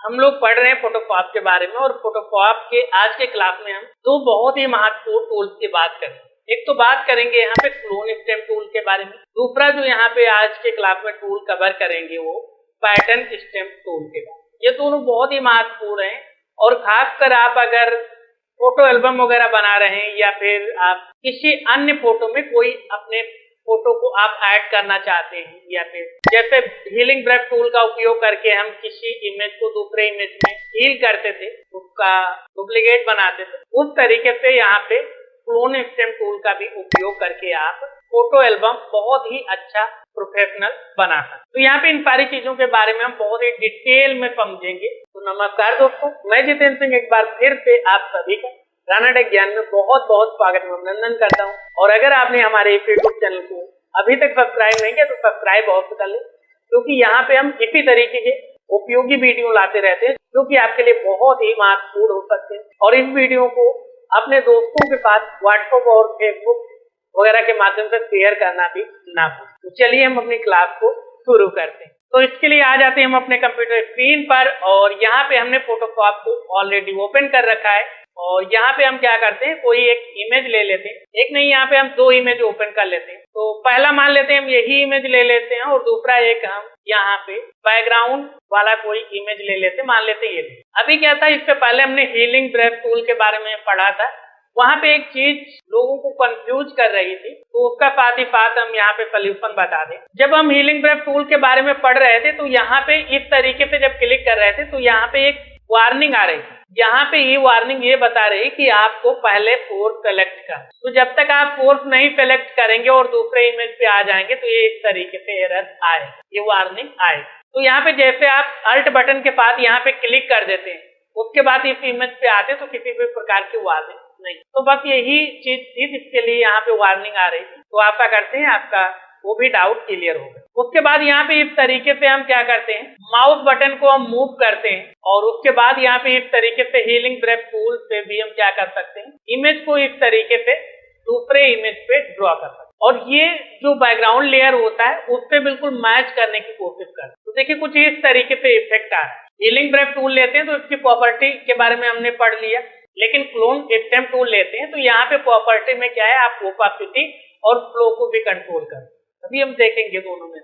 हम लोग पढ़ रहे हैं फोटोशॉप के बारे में और फोटोशॉप के आज के क्लास में हम दो बहुत ही महत्वपूर्ण टूल्स की बात करेंगे। एक तो बात करेंगे यहाँ पे क्लोन स्टेम टूल के बारे में, दूसरा जो यहाँ पे आज के क्लास में टूल कवर करेंगे वो पैटर्न स्टेम टूल के बारे में। ये दोनों बहुत ही महत्वपूर्ण हैं और खासकर आप अगर फोटो एल्बम वगैरह बना रहे हैं या फिर आप किसी अन्य फोटो में कोई अपने फोटो को आप ऐड करना चाहते हैं या फिर जैसे हीलिंग ब्रेथ टूल का उपयोग करके हम किसी इमेज को दूसरे इमेज में हील करते थे, उसका डुप्लीकेट बनाते थे, उस तरीके से यहाँ पे क्लोन स्टेम टूल का भी उपयोग करके आप फोटो एल्बम बहुत ही अच्छा प्रोफेशनल बना सकते। तो यहाँ पे इन सारी चीजों के बारे में हम बहुत ही डिटेल में समझेंगे। तो नमस्कार दोस्तों, मैं जितेंद्र सिंह एक बार फिर से आप सभी का राणा टेक ज्ञान में बहुत बहुत स्वागत एवं अभिनंदन करता हूँ। और अगर आपने हमारे यूट्यूब चैनल को अभी तक सब्सक्राइब नहीं किया तो सब्सक्राइब अवश्य कर ले, क्योंकि यहाँ पे हम इसी तरीके के उपयोगी वीडियो लाते रहते हैं जो कि आपके लिए बहुत ही महत्वपूर्ण हो सकते हैं। और इस वीडियो को अपने दोस्तों के साथ व्हाट्सएप और फेसबुक वगैरह के माध्यम से शेयर करना भी ना भूलें। तो चलिए हम अपनी क्लास को शुरू करते हैं। तो इसके लिए आ जाते हैं हम अपने कंप्यूटर स्क्रीन पर और यहाँ पे हमने फोटोशॉप को ऑलरेडी ओपन कर रखा है। और यहाँ पे हम क्या करते हैं, कोई एक इमेज ले लेते हैं, एक नहीं यहाँ पे हम दो इमेज ओपन कर लेते हैं। तो पहला मान लेते हैं हम यही इमेज ले लेते हैं और दूसरा एक हम यहाँ पे बैकग्राउंड वाला कोई इमेज ले लेते हैं, मान लेते हैं ये। अभी क्या था, इससे पहले हमने हीलिंग ब्रेथ टूल के बारे में पढ़ा था, वहाँ पे एक चीज लोगों को कंफ्यूज कर रही थी, तो उसका साथ ही साथ हम यहाँ पे सोल्यूशन बता दें। जब हम हीलिंग ब्रेथ टूल के बारे में पढ़ रहे थे तो यहाँ पे इस तरीके से जब क्लिक कर रहे थे तो यहाँ पे एक वार्निंग आ रही थी। यहाँ पे ये वार्निंग ये बता रही कि आपको पहले फोर्स सेलेक्ट कर, तो जब तक आप फोर्स नहीं सेलेक्ट करेंगे और दूसरे इमेज पे आ जाएंगे तो ये इस तरीके से एरर आए, ये वार्निंग आए। तो यहाँ पे जैसे आप अल्ट बटन के साथ यहाँ पे क्लिक कर देते हैं, उसके बाद इस इमेज पे आते तो किसी भी प्रकार की वार्निंग नहीं। तो बस यही चीज थी जिसके लिए यहाँ पे वार्निंग आ रही थी। तो आशा करते हैं आपका वो भी डाउट क्लियर हो गया। उसके बाद यहाँ पे इस तरीके से हम क्या करते हैं, माउस बटन को हम मूव करते हैं और उसके बाद यहाँ पे इस तरीके से हीलिंग ब्रेथ टूल से भी हम क्या कर सकते हैं, इमेज को इस तरीके से दूसरे इमेज पे ड्रॉ कर सकते हैं और ये जो बैकग्राउंड लेयर होता है उससे बिल्कुल मैच करने की कोशिश करते हैं। तो देखिए कुछ इस तरीके से इफेक्ट आ रहा है। हीलिंग ब्रेथ टूल लेते हैं तो इसकी प्रॉपर्टी के बारे में हमने पढ़ लिया, लेकिन क्लोन स्टेम टूल लेते हैं तो यहाँ पे प्रॉपर्टी में क्या है, आप ओपेसिटी और फ्लो को भी कंट्रोल कर, अभी हम देखेंगे दोनों में।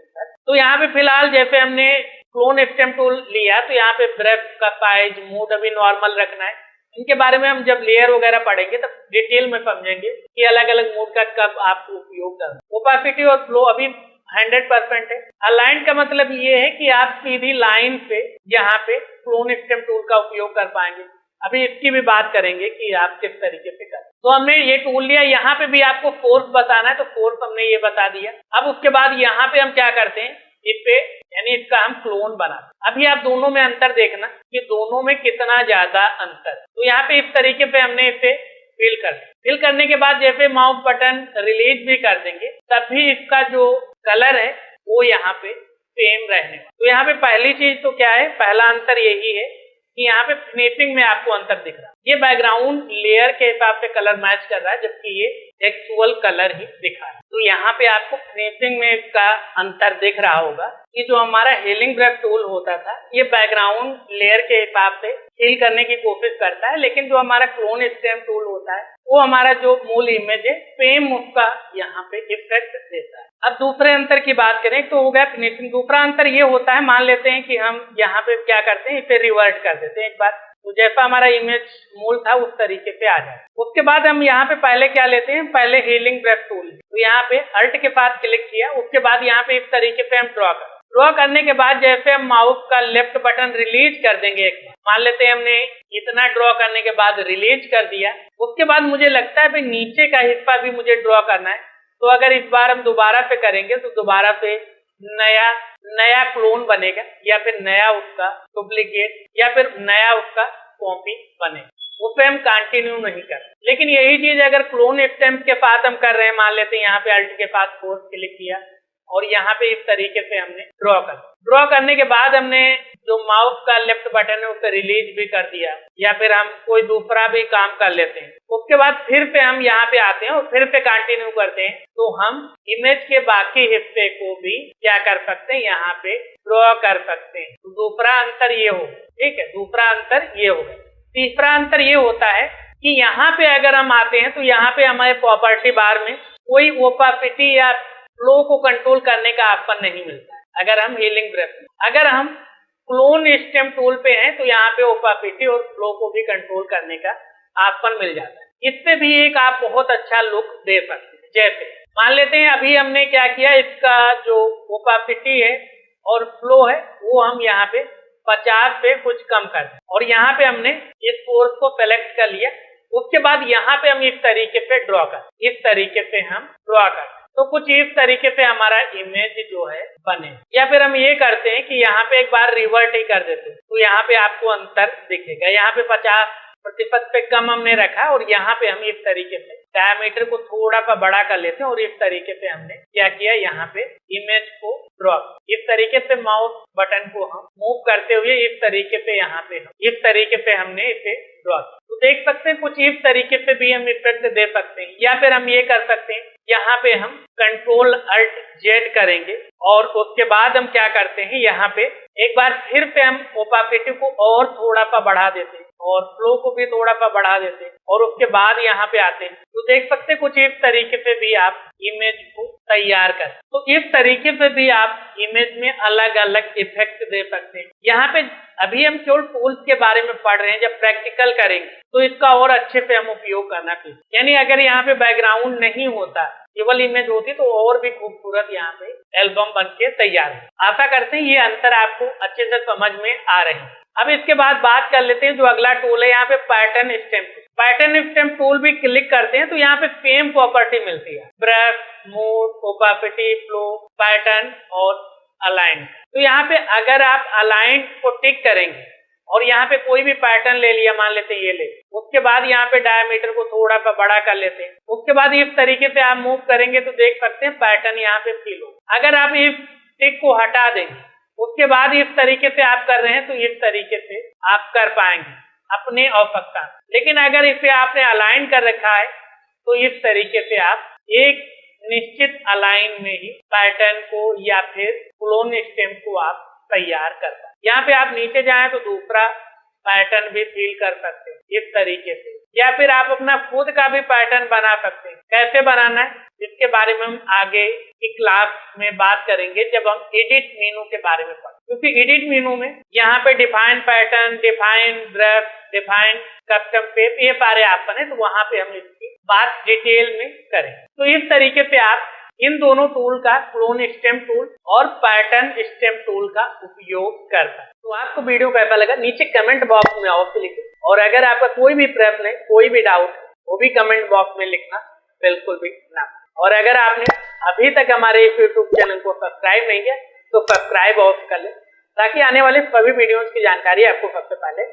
तो यहाँ पे फिलहाल जैसे हमने क्लोन स्टेम टूल लिया तो यहाँ पे ब्रेथ का साइज, मूड अभी नॉर्मल रखना है। इनके बारे में हम जब लेयर वगैरह पढ़ेंगे तब डिटेल में समझेंगे कि अलग अलग मूड का कब आप उपयोग करें। ओपेसिटी और फ्लो अभी 100% है। अलाइन का मतलब ये है कि आप सीधी लाइन पे यहाँ पे क्लोन स्टेम टूल का उपयोग कर पाएंगे। अभी इसकी भी बात करेंगे कि आप किस तरीके से करें। तो हमने ये टूल लिया, यहाँ पे भी आपको फोर्स बताना है तो फोर्स हमने ये बता दिया। अब उसके बाद यहाँ पे हम क्या करते हैं, इस पे यानी इसका हम क्लोन बनाते। अभी आप दोनों में अंतर देखना कि दोनों में कितना ज्यादा अंतर। तो यहाँ पे इस तरीके से हमने इसे फिल करने के बाद जैसे माउस बटन रिलीज भी कर देंगे तभी इसका जो कलर है वो यहाँ पे सेम रहने वाला। तो यहाँ पे पहली चीज तो क्या है, पहला अंतर यही है कि यहाँ पे फिनिशिंग में आपको अंतर दिख रहा है। ये बैकग्राउंड लेयर के हिसाब से कलर मैच कर रहा है जबकि ये एक्चुअल कलर ही दिखा है। तो यहाँ पे आपको फिनिशिंग में इसका अंतर दिख रहा होगा कि जो हमारा हीलिंग ब्रेथ टूल होता था ये बैकग्राउंड लेयर के हिसाब से हील करने की कोशिश करता है, लेकिन जो हमारा क्लोन स्टेम टूल होता है वो हमारा जो मूल इमेज है सेम उसका यहाँ पे इफेक्ट देता है। अब दूसरे अंतर की बात करें तो हो गया फिनिशिंग। दूसरा अंतर ये होता है, मान लेते हैं कि हम यहाँ पे क्या करते हैं, इसे रिवर्ट कर देते हैं एक बार, तो जैसा हमारा इमेज मूल था उस तरीके से आ जाए। उसके बाद हम यहाँ पे पहले क्या लेते हैं, पहले हीलिंग ब्रेथ टूल, तो यहाँ पे अल्ट के साथ क्लिक किया, उसके बाद यहाँ पे इस तरीके से हम ड्रॉ करने के बाद जैसे हम माउस का लेफ्ट बटन रिलीज कर देंगे एक बार, मान लेते हैं हमने इतना ड्रॉ करने के बाद रिलीज कर दिया। उसके बाद मुझे लगता है भाई नीचे का हिस्सा भी मुझे ड्रॉ करना है, तो अगर इस बार हम दोबारा पे करेंगे तो दोबारा पे नया क्लोन बनेगा या फिर नया उसका डुप्लीकेट या फिर नया उसका कॉपी बनेगा, उसे हम कंटिन्यू नहीं कर। लेकिन यही चीज अगर क्लोन स्टेम के साथ हम कर रहे हैं, मान लेते हैं यहाँ पे अल्ट के साथ फोर्स क्लिक किया और यहाँ पे इस तरीके से हमने ड्रॉ करने के बाद हमने जो माउस का लेफ्ट बटन है उसे रिलीज भी कर दिया, या फिर हम कोई दूसरा भी काम कर लेते हैं। उसके बाद फिर से हम यहाँ पे आते हैं और फिर से कंटिन्यू करते हैं, तो हम इमेज के बाकी हिस्से को भी क्या कर सकते हैं, यहाँ पे ड्रॉ कर सकते हैं। तो दूसरा अंतर ये हो, ठीक है, दूसरा अंतर ये होगा। तीसरा अंतर ये होता है कि यहाँ पे अगर हम आते हैं तो यहाँ पे हमारे प्रॉपर्टी बार में कोई ओपेसिटी या फ्लो को कंट्रोल करने का ऑप्शन नहीं मिलता है। अगर हम हीलिंग ब्रश में, अगर हम क्लोन स्टेम टूल पे हैं तो यहाँ पे ओपेसिटी और फ्लो को भी कंट्रोल करने का ऑप्शन मिल जाता है। इससे भी एक आप बहुत अच्छा लुक दे सकते हैं। जैसे मान लेते हैं अभी हमने क्या किया, इसका जो ओपेसिटी है और फ्लो है वो हम यहाँ पे 50 पे कुछ कम कर दें, और यहाँ पे हमने इस फोर्स को सेलेक्ट कर लिया। उसके बाद यहाँ पे हम इस तरीके से ड्रॉ कर, इस तरीके से हम ड्रॉ कर, तो कुछ इस तरीके से हमारा इमेज जो है बने। या फिर हम ये करते हैं कि यहाँ पे एक बार रिवर्ट ही कर देते हैं, तो यहाँ पे आपको अंतर दिखेगा। यहाँ पे 50% पे कम हमने रखा और यहाँ पे हम इस तरीके से डायमीटर को थोड़ा सा बड़ा कर लेते हैं और इस तरीके से हमने क्या किया, यहाँ पे इमेज को ड्रॉ। इस तरीके से माउस बटन को हम मूव करते हुए इस तरीके से यहाँ पे इस तरीके से हमने इसे ड्रॉ। तो देख सकते हैं कुछ इस तरीके से भी हम इफेक्ट दे सकते हैं। या फिर हम ये कर सकते हैं, यहाँ पे हम कंट्रोल अल्ट जेड करेंगे और उसके बाद हम क्या करते हैं, यहाँ पे एक बार फिर से हम ओपेसिटी को और थोड़ा सा बढ़ा देते हैं और फ्लो को भी थोड़ा सा बढ़ा देते हैं और उसके बाद यहाँ पे आते हैं। तो देख सकते हैं कुछ इस तरीके से भी आप इमेज को तैयार कर, तो इस तरीके से भी आप इमेज में अलग अलग इफेक्ट दे सकते हैं। यहाँ पे अभी हम केवल टूल्स के बारे में पढ़ रहे हैं, जब प्रैक्टिकल करेंगे तो इसका और अच्छे से हम उपयोग करना चाहिए। यानी अगर यहाँ पे बैकग्राउंड नहीं होता, केवल इमेज होती, तो और भी खूबसूरत यहाँ पे एल्बम बन के तैयार है। आशा करते हैं ये अंतर आपको अच्छे से समझ में आ रहे हैं। अब इसके बाद बात कर लेते हैं जो अगला टूल है, यहाँ पे pattern stamp. Pattern stamp tool भी क्लिक करते हैं तो यहाँ पे सेम प्रॉपर्टी मिलती है, brush, mood, opacity, flow, pattern और अलाइन। तो यहाँ पे अगर आप अलाइन को टिक करेंगे और यहाँ पे कोई भी पैटर्न ले लिया, मान लेते हैं ये ले, उसके बाद यहाँ पे डायमीटर को थोड़ा सा बड़ा कर लेते हैं, उसके बाद इस तरीके से आप मूव करेंगे तो देख सकते हैं पैटर्न यहाँ पे फील हो। अगर आप इस टिक को हटा देंगे, उसके बाद इस तरीके से आप कर रहे हैं तो इस तरीके से आप कर पाएंगे अपने आवश्यकता। लेकिन अगर इसे आपने अलाइन कर रखा है तो इस तरीके से आप एक निश्चित अलाइन में ही पैटर्न को या फिर क्लोन स्टेम को आप तैयार कर पाए। यहाँ पे आप नीचे जाएं तो दूसरा पैटर्न भी फील कर सकते हैं इस तरीके से, या फिर आप अपना खुद का भी पैटर्न बना सकते हैं। कैसे बनाना है इसके बारे में हम आगे की क्लास में बात करेंगे जब हम एडिट मेनू के बारे में पढ़ें, क्योंकि एडिट मेनू में यहाँ पे define pattern, define brush, define custom shape, ये सारे ऑप्शन है, तो वहां पे हम इसकी बात डिटेल में करें। तो इस तरीके से आप इन दोनों टूल का, क्लोन स्टेम टूल और पैटर्न स्टेम टूल का उपयोग कर सकते हैं। तो आपको वीडियो कैसा लगा नीचे कमेंट बॉक्स में अवश्य लिखें, और अगर आपका कोई भी प्रश्न है, कोई भी डाउट है, वो भी कमेंट बॉक्स में लिखना बिल्कुल भी ना। और अगर आपने अभी तक हमारे यूट्यूब चैनल को सब्सक्राइब नहीं किया तो सब्सक्राइब अवश्य कर लें, ताकि आने वाले सभी वीडियोस की जानकारी आपको सबसे पहले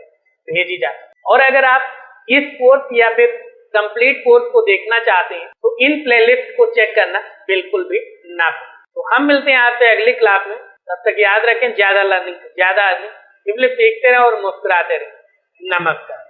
भेजी जाए। और अगर आप इस कोर्स या फिर कंप्लीट कोर्स को देखना चाहते हैं तो इन प्लेलिस्ट को चेक करना बिल्कुल भी ना भूलें। तो हम मिलते हैं आपसे अगली क्लास में, तब तक याद रखें, ज्यादा लर्निंग, ज्यादा अर्निंग, सीखते रहें और मुस्कुराते रहें। नमस्कार।